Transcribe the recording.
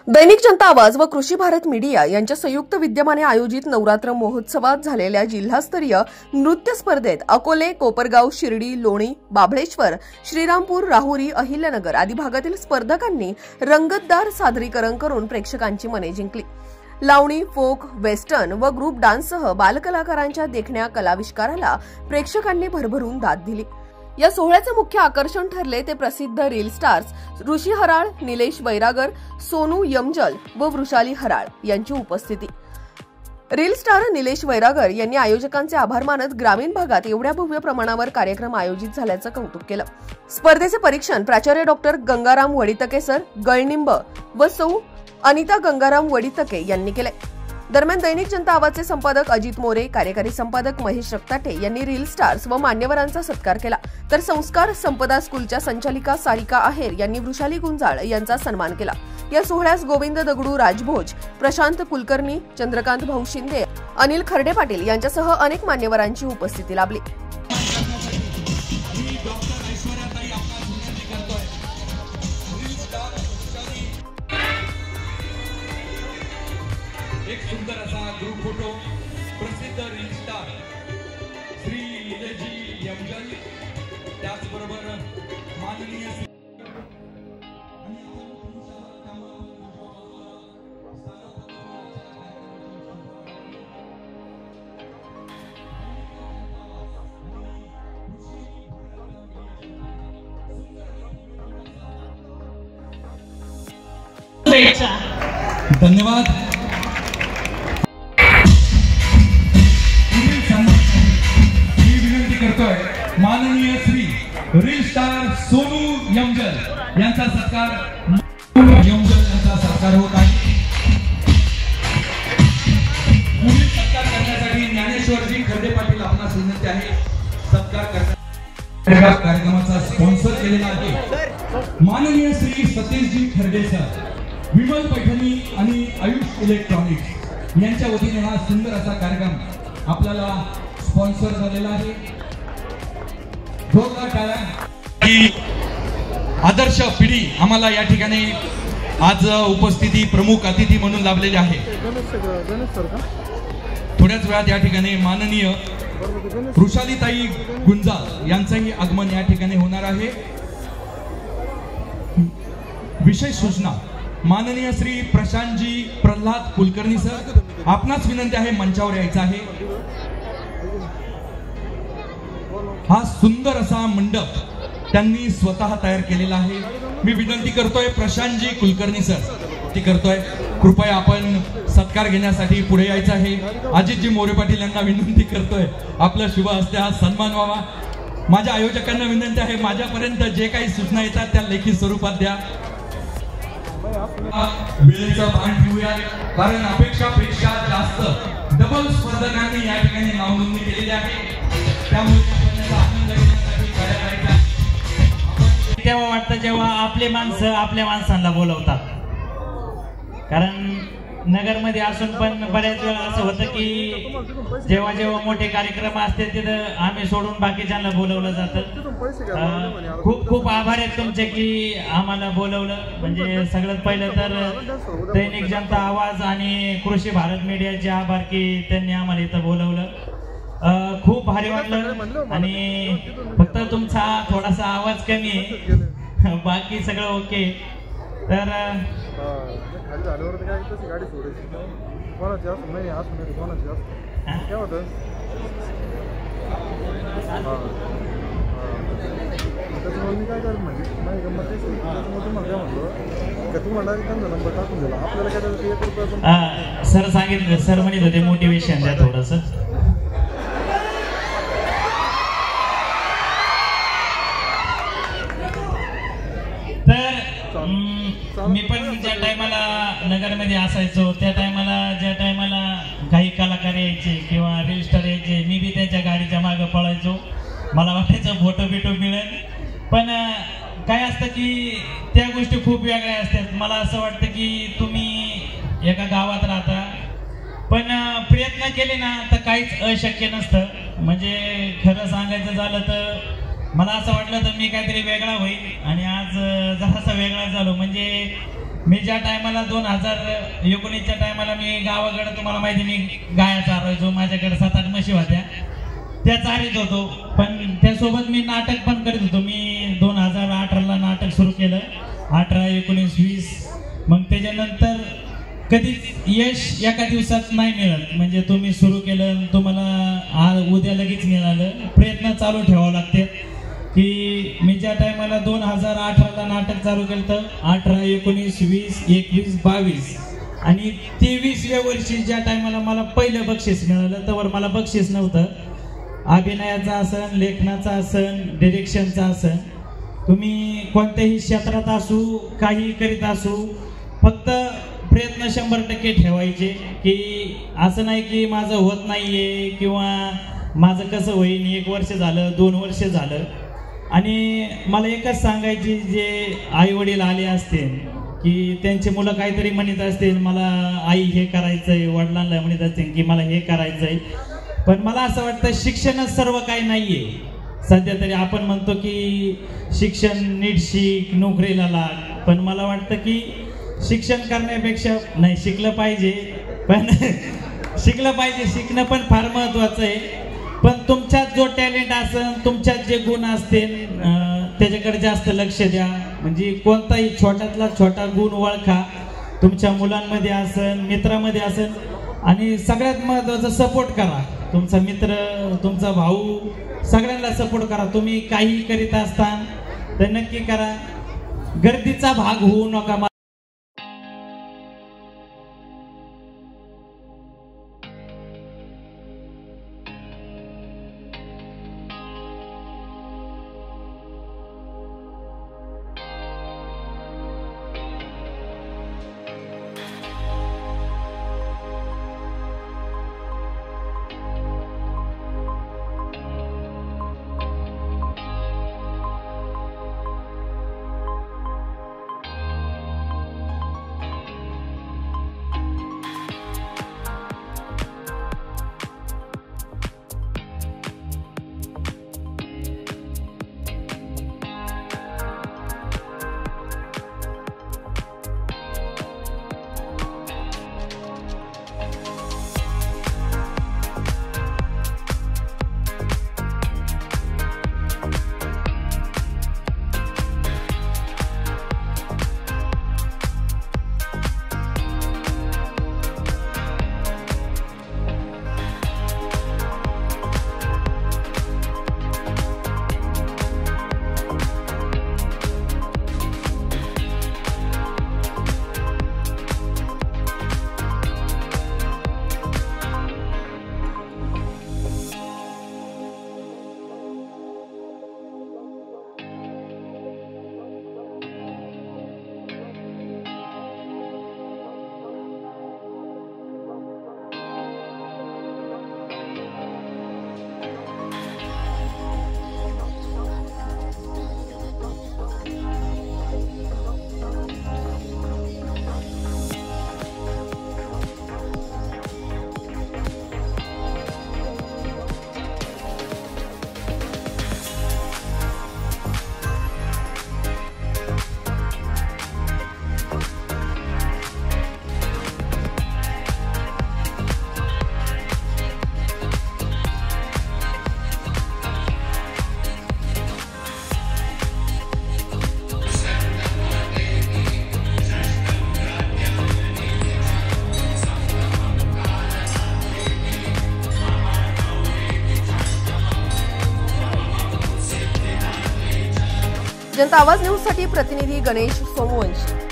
दैनिक जनता आवाज व कृषी भारत मीडिया यांच्या संयुक्त विद्यमाने आयोजित नवरात्र महोत्सवात झालेल्या जिल्हास्तरीय नृत्य स्पर्धेत अकोले, कोपरगाव, शिर्डी, लोणी, बाभळेश्वर, श्रीरामपूर, राहुरी, अहिल्यानगर आदी भागातील स्पर्धकांनी रंगतदार सादरीकरण करून प्रेक्षकांची मने जिंकली। लावणी, फोक, वेस्टर्न व ग्रुप डान्ससह बालकलाकारांच्या देखण्या कलाविष्काराला प्रेक्षकांनी भरभरून दाद दिली। या सोहळ्याचे मुख्य आकर्षण ठरले ते प्रसिद्ध रील स्टार्स ऋषी हराळ, निलेश वैरागर, सोनू यमजल व वृषाली हराळ यांची उपस्थिती। रील स्टार निलेश वैरागर यांनी आयोजकांचे आभार मानत ग्रामीण भागात एवढ्या भव्य प्रमाणावर कार्यक्रम आयोजित झाल्याचं कौतुक केलं। स्पर्धेचे परीक्षण प्राचार्य डॉक्टर गंगाराम वडितके सर, गळनिंब व सौ अनिता गंगाराम वडितके यांनी केले। दरम्यान दैनिक जनता आवाजचे संपादक अजित मोरे, कार्यकारी संपादक महेश रक्ताटे यांनी रील स्टार्स व मान्यवरांचा सत्कार केला, तर संस्कार संपदा स्कूलच्या संचालिका सारिका आहेर यांनी वृषाली गुंजाळ यांचा सन्मान केला। या सोहळ्यास गोविंद दगडू राजभोज, प्रशांत कुलकर्णी, चंद्रकांत भाऊ शिंदे, अनिल खर्डे पाटील यांच्यासह अनेक मान्यवरांची उपस्थिती लाभली। एक सुंदर असा ग्रुप फोटो प्रसिद्ध रील स्टार श्री निलेशजी यमजल, त्याचबरोबर माननीय धन्यवाद। माननीय श्री रील स्टार सोनू यमजल यांचा सत्कार होत आहे। पुढील सत्कार करण्यासाठी ज्ञानेश्वरजी खर्डे पाटील आपणास विनंती आहे। सत्कार करण्याचा कार्यक्रमाचा स्पॉन्सर केलेला आहे माननीय श्री सतीशजी खर्डे सर, विमल पैठणी आणि आयुष इलेक्ट्रॉनिक्स यांच्या वतीने हा सुंदर असा कार्यक्रम आपल्याला स्पॉन्सर झालेला आहे। की आदर्श पिढी आम्हाला या ठिकाणी आज उपस्थिती प्रमुख अतिथी म्हणून लाभलेले आहे। थोड्याच वेळात या ठिकाणी माननीय वृषालीताई गुंजाळ यांचंही आगमन या ठिकाणी होणार आहे। विशेष सूचना माननीय श्री प्रशांतजी प्रल्हाद कुलकर्णी सर, आपणास विनंती आहे मंचावर यायचं आहे। हा सुंदर असा मंडप त्यांनी स्वतः तयार केलेला आहे। मी विनंती करतोय प्रशांतजी कुलकर्णी सर ती करतोय, कृपया आपण सत्कार घेण्यासाठी पुढे यायचं आहे। अजितजी मोरे पाटील यांना विनंती करतोय आपल्या शुभ हस्ते हा सन्मान व्हावा। माझ्या आयोजकांना विनंती आहे माझ्यापर्यंत जे काही सूचना येतात त्या लेखी स्वरूपात द्या। वेळेचं भान ठेवूया, कारण अपेक्षापेक्षा जास्त डबल स्पर्धकांनी या ठिकाणी नाव नोंदणी केलेली आहे। त्यामुळे तेव्हा वाटतं जेव्हा आपले माणसं आपल्या माणसांना बोलवतात, कारण नगरमध्ये असून पण बऱ्याच वेळा असं होतं की जेव्हा जेव्हा मोठे कार्यक्रम असते तिथं आम्ही सोडून बाकीच्यांना बोलवलं जातं। खूप खूप आभार आहेत तुमचे की आम्हाला बोलवलं। म्हणजे सगळ्यात पहिलं तर दैनिक जनता आवाज आणि कृषी भारत मीडियाचे आभार की त्यांनी आम्हाला इथं बोलवलं। खूप भारी वाटलं आणि फक्त तुमचा थोडासा आवाज कमी आहे, बाकी सगळं ओके। तर सर सांगितलं, सर म्हणत होते मोटिवेशन द्या थोडस। मी पण ज्या टायमाला नगरमध्ये असायचो त्या टायमाला ज्या टायमाला काही कलाकार यायचे किंवा रील स्टार यायचे, मी बी त्यांच्या गाडीच्या मागे पळायचो। मला वाटायचं फोटो बिटो मिळेल, पण काय असतं की त्या गोष्टी खूप वेगळ्या असतात। मला असं वाटतं की तुम्ही एका गावात राहता, पण प्रयत्न केले ना तर काहीच अशक्य नसतं। म्हणजे खरं सांगायचं झालं तर मला असं वाटलं तर मी काहीतरी वेगळा होईल आणि आज जरासा वेगळा झालो। म्हणजे मी ज्या टायमाला 2019च्या टायमाला मी गावाकडे, तुम्हाला माहिती, मी गाया चारवायचो, माझ्याकडे 7-8 म्हशी होत्या, त्या चारीत होतो. पण त्यासोबत मी नाटक पण करीत होतो. मी 2018ला नाटक सुरू केलं, 18, 19, 20. मग त्याच्यानंतर कधीच यश एका दिवसात नाही मिळत. म्हणजे तुम्ही सुरू केलं, तुम्हाला उद्या लगेच मिळालं. प्रयत्न चालू ठेवावं लागते. की मी ज्या टायमाला 2018ला नाटक चालू केलं, तर 18, 19, 20, 21, 22 आणि 23व्या वर्षी ज्या टायमाला मला पहिलं बक्षीस मिळालं, तर मला बक्षीस नव्हतं. अभिनयाचा असन, लेखनाचा असन, डिरेक्शनचा असन, तुम्ही कोणत्याही क्षेत्रात असू, काही करीत असू, फक्त प्रयत्न 100% ठेवायचे. की असं नाही की माझं होत नाहीये किंवा माझं कसं होईल, 1 वर्ष झालं, 2 वर्ष झालं. आणि मला एकच सांगायची, जे आई वडील आले असतील की त्यांचे मुलं काहीतरी म्हणत असतील, मला आई हे करायचंय, वडिलांना म्हणत असतील की मला हे करायचंय. पण मला असं वाटतं शिक्षणच सर्व काही नाहीये. सध्या तरी आपण म्हणतो की शिक्षण नीट शिक, नोकरीला लाग. पण मला वाटतं की शिक्षण करण्यापेक्षा नाही, शिकलं पाहिजे, पण शिकलं पाहिजे, शिकणं पण फार महत्वाचं आहे. पण तुमच्यात जो टॅलेंट असेल, तुमच्यात जे गुण असतील, त्याच्याकडे जास्त लक्ष द्या. म्हणजे कोणताही छोट्यातला छोटा गुण ओळखा, तुमच्या मुलांमध्ये असेल, मित्रामध्ये असेल. आणि सगळ्यात महत्त्वाचं सपोर्ट करा. तुमचा मित्र, तुमचा भाऊ, सगळ्यांना सपोर्ट करा. तुम्ही काही करीत असताना तर नक्की करा, गर्दीचा भाग होऊ नका. जनता आवाज न्यूजसाठी प्रतिनिधी गणेश सोमवंशी.